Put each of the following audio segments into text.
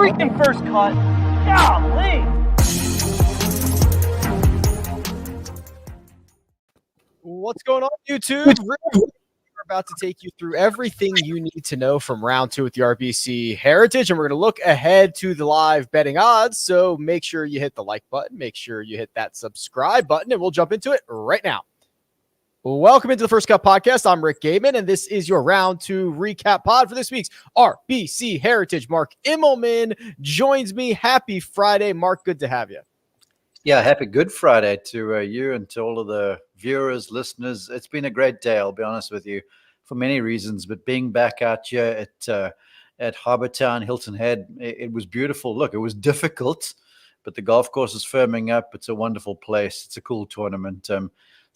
freaking first cut. Golly. What's going on, YouTube? We're about to take you through everything you need to know from round 2 with the RBC Heritage, and we're going to look ahead to the live betting odds. So make sure you hit the like button, make sure you hit that subscribe button, and we'll jump into it right now. Welcome into the First Cut Podcast. I'm Rick Gaiman, and this is your round 2 recap pod for this week's RBC Heritage. Mark Immelman joins me. Happy Friday, Mark. Good to have you. Yeah, happy Good Friday to you and to all of the viewers, listeners. It's been a great day, I'll be honest with you, for many reasons. But being back out here at Harbour Town, Hilton Head, it was beautiful. Look, it was difficult, but the golf course is firming up. It's a wonderful place. It's a cool tournament.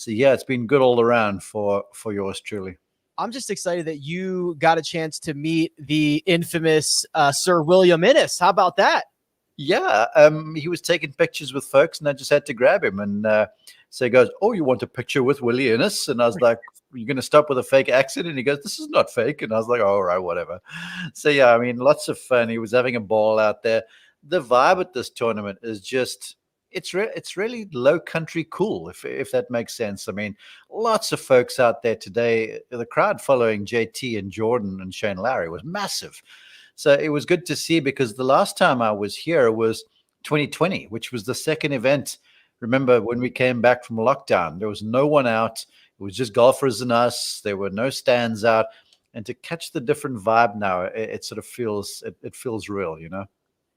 So, yeah, it's been good all around for yours truly. I'm just excited that you got a chance to meet the infamous Sir William Innes. How about that? Yeah, he was taking pictures with folks, and I just had to grab him. And so he goes, "Oh, you want a picture with Willie Innes?" And I was like, "You're going to stop with a fake accent?" And he goes, "This is not fake." And I was like, "All right, whatever." So, yeah, I mean, lots of fun. He was having a ball out there. The vibe at this tournament is just, it's really low country cool, if that makes sense. I mean, lots of folks out there today. The crowd following JT and Jordan and Shane Lowry was massive. So it was good to see, because the last time I was here was 2020, which was the second event. Remember when we came back from lockdown, there was no one out. It was just golfers and us. There were no stands out. And to catch the different vibe now, it sort of feels, it feels real, you know?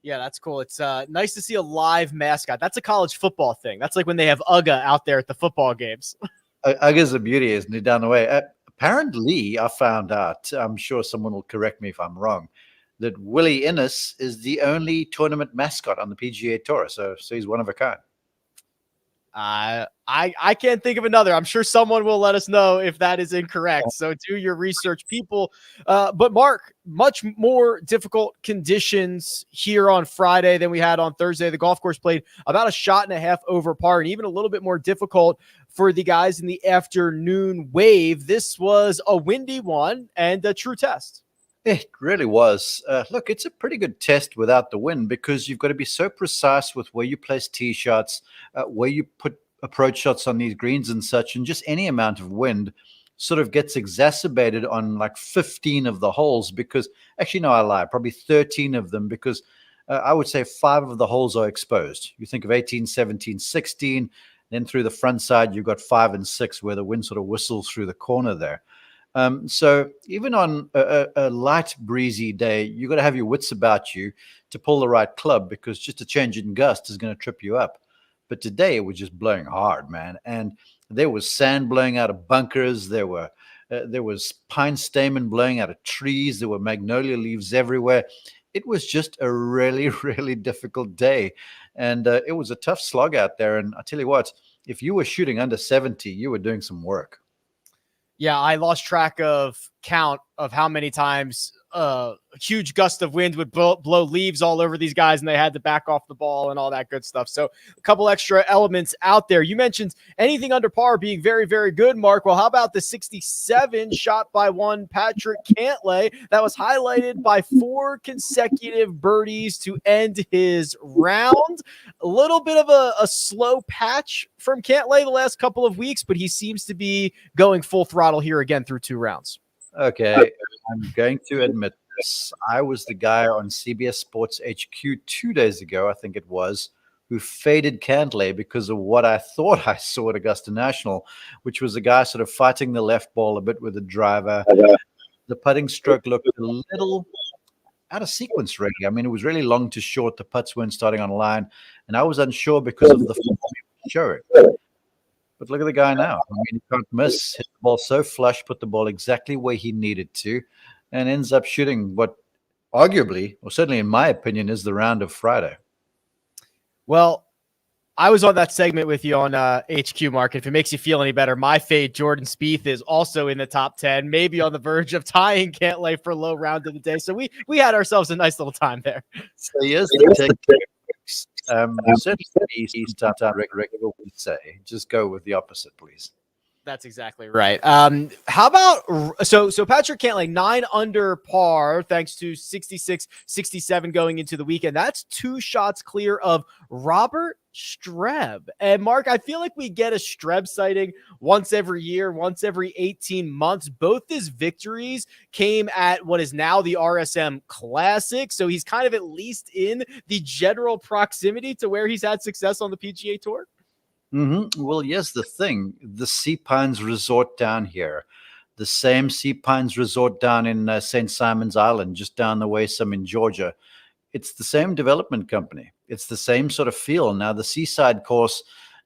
Yeah, that's cool. It's nice to see a live mascot. That's a college football thing. That's like when they have UGA out there at the football games. UGA's a beauty, isn't it, down the way? Apparently, I found out, I'm sure someone will correct me if I'm wrong, that Willie Innes is the only tournament mascot on the PGA Tour. So he's one of a kind. I can't think of another. I'm sure someone will let us know if that is incorrect. So do your research, people. But Mark, much more difficult conditions here on Friday than we had on Thursday. The golf course played about a shot and a half over par, and even a little bit more difficult for the guys in the afternoon wave. This was a windy one and a true test. It really was. Look, it's a pretty good test without the wind, because you've got to be so precise with where you place tee shots, where you put approach shots on these greens and such, and just any amount of wind sort of gets exacerbated on like 15 of the holes, because actually, no, I lie, probably 13 of them, because I would say 5 of the holes are exposed. You think of 18, 17, 16, then through the front side, you've got 5 and 6 where the wind sort of whistles through the corner there. So even on a light breezy day, you got to have your wits about you to pull the right club, because just a change in gust is going to trip you up. But today it was just blowing hard, man. And there was sand blowing out of bunkers. There was pine stamen blowing out of trees. There were magnolia leaves everywhere. It was just a really, really difficult day. And it was a tough slog out there. And I tell you what, if you were shooting under 70, you were doing some work. Yeah, I lost track of count of how many times a huge gust of wind would blow leaves all over these guys, and they had to back off the ball and all that good stuff. So a couple extra elements out there. You mentioned anything under par being very, very good, Mark. Well, how about the 67 shot by one Patrick Cantlay that was highlighted by 4 consecutive birdies to end his round? A little bit of a slow patch from Cantlay the last couple of weeks, but he seems to be going full throttle here again through 2 rounds. Okay, I'm going to admit this. I was the guy on CBS Sports HQ 2 days ago, I think it was, who faded Cantlay because of what I thought I saw at Augusta National, which was a guy sort of fighting the left ball a bit with the driver. The putting stroke looked a little out of sequence, really. I mean, it was really long to short. The putts weren't starting on line, and I was unsure because of the form he was showing. But look at the guy now. I mean, he can't miss. Hit the ball so flush, put the ball exactly where he needed to, and ends up shooting what arguably, or certainly in my opinion, is the round of Friday. Well, I was on that segment with you on HQ, Mark. If it makes you feel any better, my fade, Jordan Spieth, is also in the top 10, maybe on the verge of tying Cantlay for low round of the day. So we had ourselves a nice little time there. So here's the take. Certainly he's top Rick would say. Just go with the opposite, please. That's exactly right. How about so Patrick Cantlay 9 under par thanks to 66, 67 going into the weekend. That's 2 shots clear of Robert Streb. And Mark, I feel like we get a Streb sighting once every year, once every 18 months. Both his victories came at what is now the RSM Classic. So he's kind of at least in the general proximity to where he's had success on the PGA Tour. Well, here's the thing. The Sea Pines Resort down here, the same Sea Pines Resort down in St. Simon's Island, just down the way, some in Georgia. It's the same development company. It's the same sort of feel. Now, the Seaside course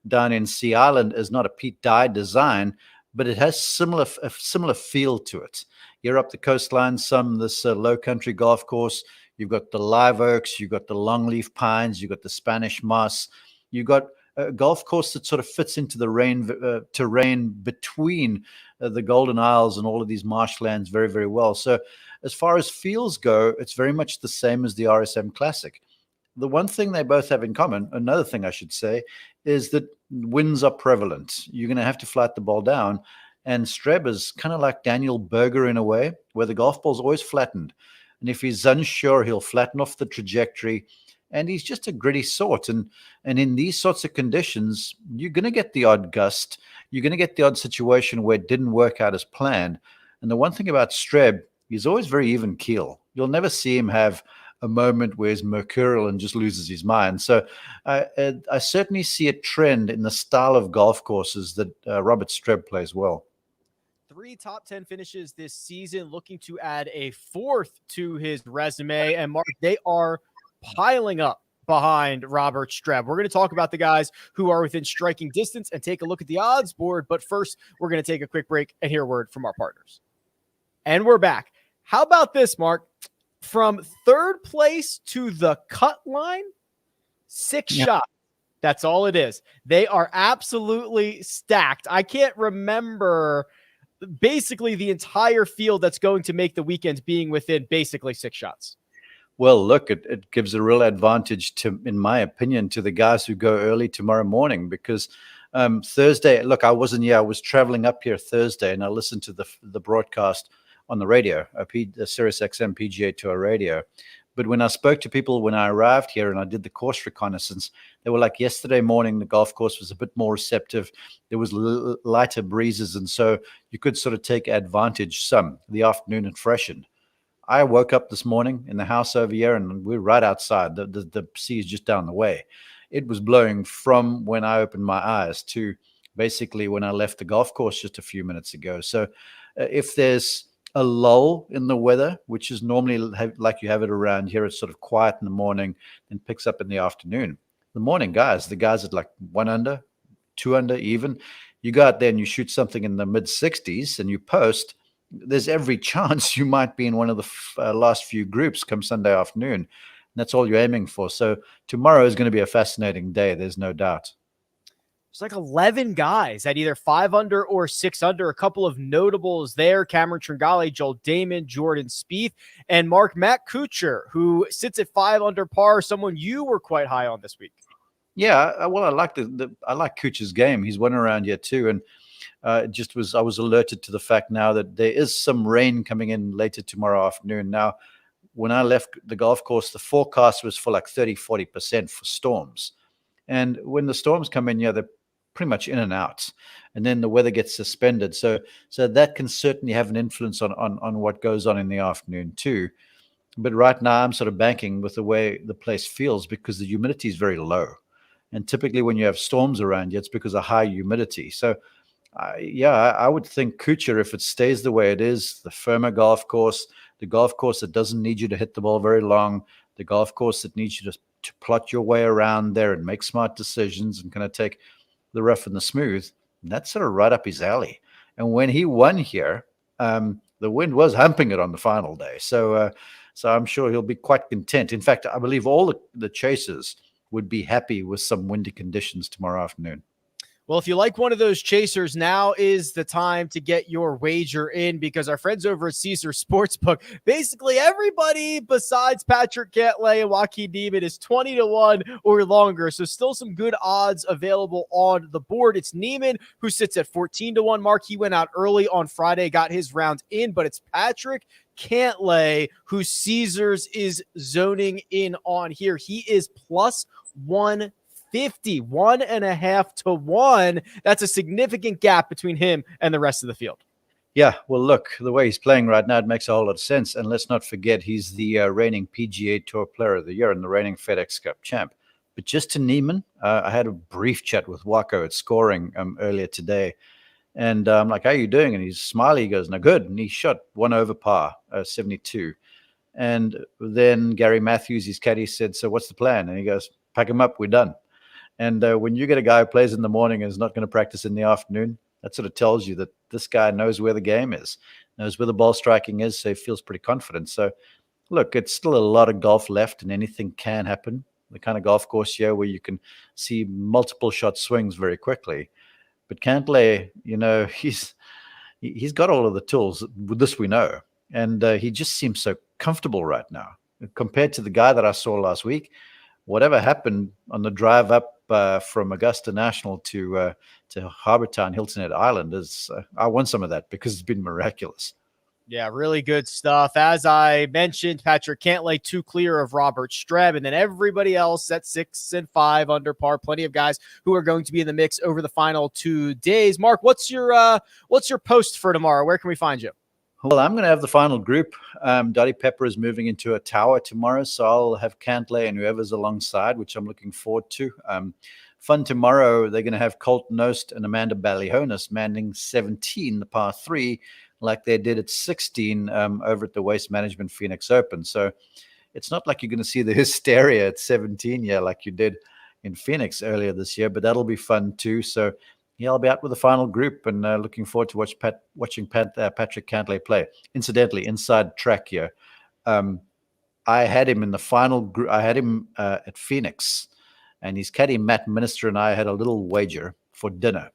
down in Sea Island is not a Pete Dye design, but it has a similar feel to it. You're up the coastline, this low country golf course. You've got the live oaks, you've got the longleaf pines, you've got the Spanish moss, you've got a golf course that sort of fits into the terrain between the Golden Isles and all of these marshlands very, very well. So as far as feels go, it's very much the same as the RSM Classic. The one thing they both have in common, another thing I should say, is that winds are prevalent. You're going to have to flat the ball down. And Streb is kind of like Daniel Berger in a way, where the golf ball's always flattened. And if he's unsure, he'll flatten off the trajectory. And he's just a gritty sort. And in these sorts of conditions, you're going to get the odd gust. You're going to get the odd situation where it didn't work out as planned. And the one thing about Streb, he's always very even keel. You'll never see him have a moment where he's mercurial and just loses his mind. So I certainly see a trend in the style of golf courses that Robert Streb plays well. 3 top 10 finishes this season, looking to add a 4th to his resume. And Mark, they are piling up behind Robert Streb. We're going to talk about the guys who are within striking distance and take a look at the odds board. But first, we're going to take a quick break and hear a word from our partners. And we're back. How about this, Mark? From 3rd place to the cut line, 6 shots. That's all it is. They are absolutely stacked. I can't remember basically the entire field that's going to make the weekend being within basically 6 shots. Well, look, it gives a real advantage in my opinion, to the guys who go early tomorrow morning, because Thursday, look, I wasn't here. I was traveling up here Thursday, and I listened to the broadcast on the radio, Sirius XM PGA Tour radio. But when I spoke to people when I arrived here and I did the course reconnaissance, they were like, yesterday morning, the golf course was a bit more receptive. There was lighter breezes, and so you could sort of take advantage the afternoon and freshen. I woke up this morning in the house over here, and we're right outside. The sea is just down the way. It was blowing from when I opened my eyes to basically when I left the golf course just a few minutes ago. So if there's a lull in the weather, which is normally like you have it around here, it's sort of quiet in the morning and picks up in the afternoon. The morning guys, the guys at like 1 under, 2 under even, you go out there and you shoot something in the mid 60s and you post, there's every chance you might be in one of the last few groups come Sunday afternoon. And that's all you're aiming for. So tomorrow is going to be a fascinating day. There's no doubt. It's like 11 guys at either 5 under or 6 under. A couple of notables there: Cameron Tringale, Joel Damon, Jordan Spieth, and Matt Kuchar, who sits at 5 under par. Someone you were quite high on this week. Yeah, well, I like I like Kuchar's game. He's won around here too, and I was alerted to the fact now that there is some rain coming in later tomorrow afternoon. Now, when I left the golf course, the forecast was for like 30-40% for storms. And when the storms come in, they're pretty much in and out. And then the weather gets suspended. So that can certainly have an influence on what goes on in the afternoon too. But right now I'm sort of banking with the way the place feels, because the humidity is very low. And typically when you have storms around you, it's because of high humidity. So I would think Kuchar, if it stays the way it is, the firmer golf course, the golf course that doesn't need you to hit the ball very long, the golf course that needs you to plot your way around there and make smart decisions and kind of take the rough and the smooth, that's sort of right up his alley. And when he won here, the wind was humping it on the final day. So I'm sure he'll be quite content. In fact, I believe all the chasers would be happy with some windy conditions tomorrow afternoon. Well, if you like one of those chasers, now is the time to get your wager in, because our friends over at Caesar Sportsbook, basically everybody besides Patrick Cantlay and Joaquin Niemann is 20-1 or longer. So still some good odds available on the board. It's Niemann who sits at 14-1. Mark, he went out early on Friday, got his round in, but it's Patrick Cantlay who Caesars is zoning in on here. He is plus 150, 1.5 to 1. That's a significant gap between him and the rest of the field. Yeah, well, look, the way he's playing right now, it makes a whole lot of sense. And let's not forget, he's the reigning PGA Tour Player of the Year and the reigning FedEx Cup champ. But just to Niemann, I had a brief chat with Waco at Scoring earlier today. And I'm like, how are you doing? And he's smiley. He goes, no, good. And he shot 1 over par, 72. And then Gary Matthews, his caddy, said, so what's the plan? And he goes, pack him up, we're done. And when you get a guy who plays in the morning and is not going to practice in the afternoon, that sort of tells you that this guy knows where the game is, knows where the ball striking is, so he feels pretty confident. So, look, it's still a lot of golf left, and anything can happen. The kind of golf course here where you can see multiple shot swings very quickly. But Cantlay, he's got all of the tools. This we know. And he just seems so comfortable right now. Compared to the guy that I saw last week, whatever happened on the drive up from Augusta National to Harbortown, Hilton Head Island is I want some of that because it's been miraculous. Yeah, really good stuff. As I mentioned, Patrick Cantlay 2 clear of Robert Streb, and then everybody else at 6 and 5 under par. Plenty of guys who are going to be in the mix over the final 2 days. Mark, what's your post for tomorrow? Where can we find you? Well, I'm going to have the final group. Dottie Pepper is moving into a tower tomorrow, so I'll have Cantlay and whoever's alongside, which I'm looking forward to. Fun tomorrow, they're going to have Colt Knost and Amanda Ballyhonis manning 17, the par 3, like they did at 16 over at the Waste Management Phoenix Open. So it's not like you're going to see the hysteria at 17 like you did in Phoenix earlier this year, but that'll be fun too. So yeah, I'll be out with the final group and looking forward to watching Patrick Cantlay play. Incidentally, inside track here, I had him in the final group. I had him at Phoenix, and his caddy Matt Minister and I had a little wager for dinner.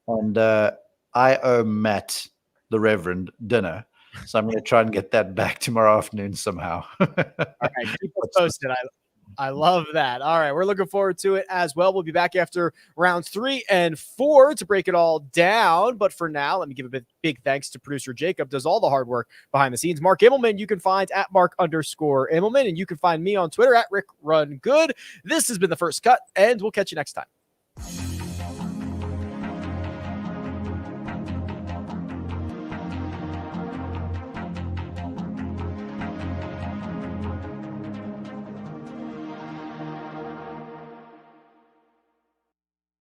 And I owe Matt, the Reverend, dinner. So I'm going to try and get that back tomorrow afternoon somehow. All right, keep us posted. I love that. All right, we're looking forward to it as well. We'll be back after rounds 3 and 4 to break it all down. But for now, let me give a big thanks to producer Jacob, does all the hard work behind the scenes. Mark Immelman, you can find at Mark_Immelman, and you can find me on Twitter at RickRunGood. This has been The First Cut, and we'll catch you next time.